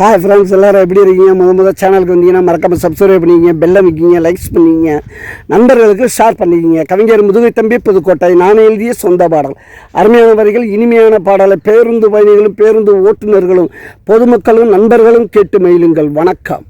Hi friends, எல்லோரும் எப்படி இருக்கீங்க? முதல் சேனலுக்கு வந்தீங்கன்னா மறக்காமல் சப்ஸ்கிரைப் பண்ணிக்கிங்க, பெல்லை வைக்கிங்க, லைக்ஸ் பண்ணிக்கிங்க, நண்பர்களுக்கு ஷேர் பண்ணிக்கிங்க. கவிஞர் முதுகை தம்பி புதுக்கோட்டை. நான் எழுதிய சொந்த பாடல். அருமையான வரிகள், இனிமையான பாடலை பேருந்து பயணிகளும் பேருந்து ஓட்டுநர்களும் பொதுமக்களும் நண்பர்களும் கேட்டு மகிழுங்கள். வணக்கம்.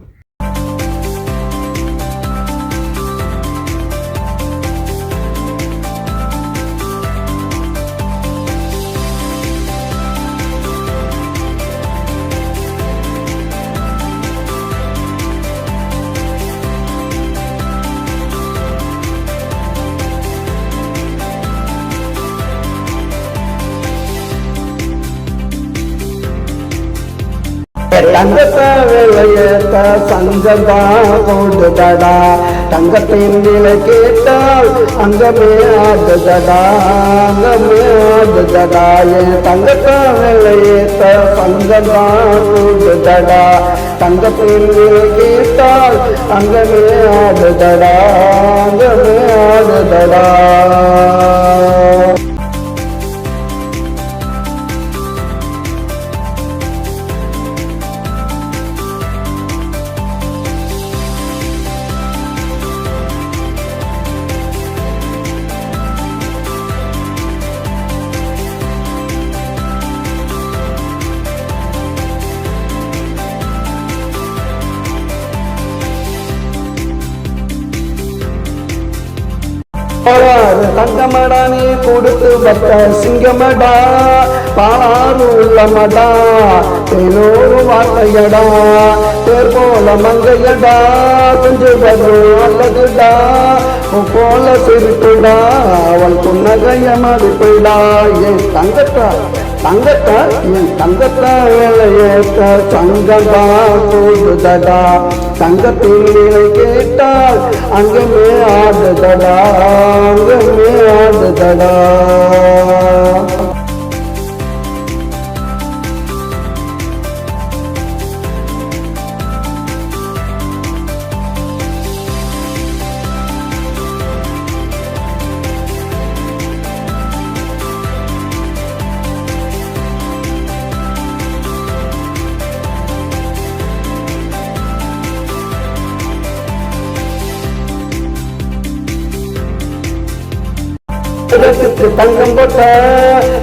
தங்கத்தை விலையேற்ற சங்கந்தா போடுதடா, தங்கத்தின் விலை கேட்டால் அங்கமே ஆடுதடா, அங்கமே ஆடுதடா. என் தங்கத்தை விலையேற்ற சங்கந்தா போடுதடா, தங்கத்தின் விலை கேட்டால் அங்கமே ஆடுதடா, அங்கமே ஆடுதடா. தங்கமடா நீ கொடுத்து வட்ட சிங்கமடா, பாலாறு உள்ளமடா, தேனோரு வார்த்தையடா, தேர் போல மங்கையடா, கொஞ்சம் வரும் அல்லதுடா, போல சிரிப்புடா, அவள் புன்னகைய மதிப்புடா. என் தங்கத்தா தங்கத்தா என் தங்கத்தா வேலையேற்ற சங்கந்தா போடுதடா, தங்கத்தின் விலை கேட்டால் அங்கமே ஆடுதடா, அங்கமே ஆடுதடா. தங்கம் போட்ட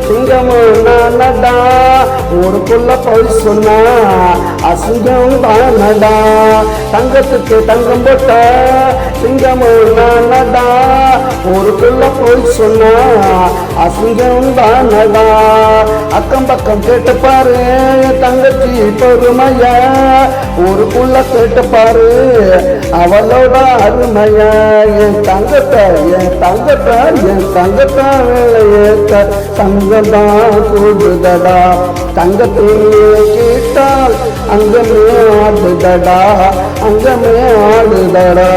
சிங்கமும் நானடா, ஊருக்குள்ள போய் சொன்னா அசிங்கம் தானடா. தங்கத்துக்கு தங்கம் போட்ட சிங்கமும் நானடா, ஊருக்குள்ள போய் சொன்னா அசிங்கம் தானடா. அக்கம் பக்கம் கேட்டு பாரு தங்கச்சி பொறுமைய, ஊருக்குள்ள கேட்டு பாரு அவளோட அருமைய. என் தங்கத்தை என் தங்கத்தை என் தங்கத்தை வேலையேற்ற சங்கந்தா கூடுதடா, தங்கத்தின் கேட்டால் அங்கமே ஆடுதடா, அங்கமே ஆடுதடா.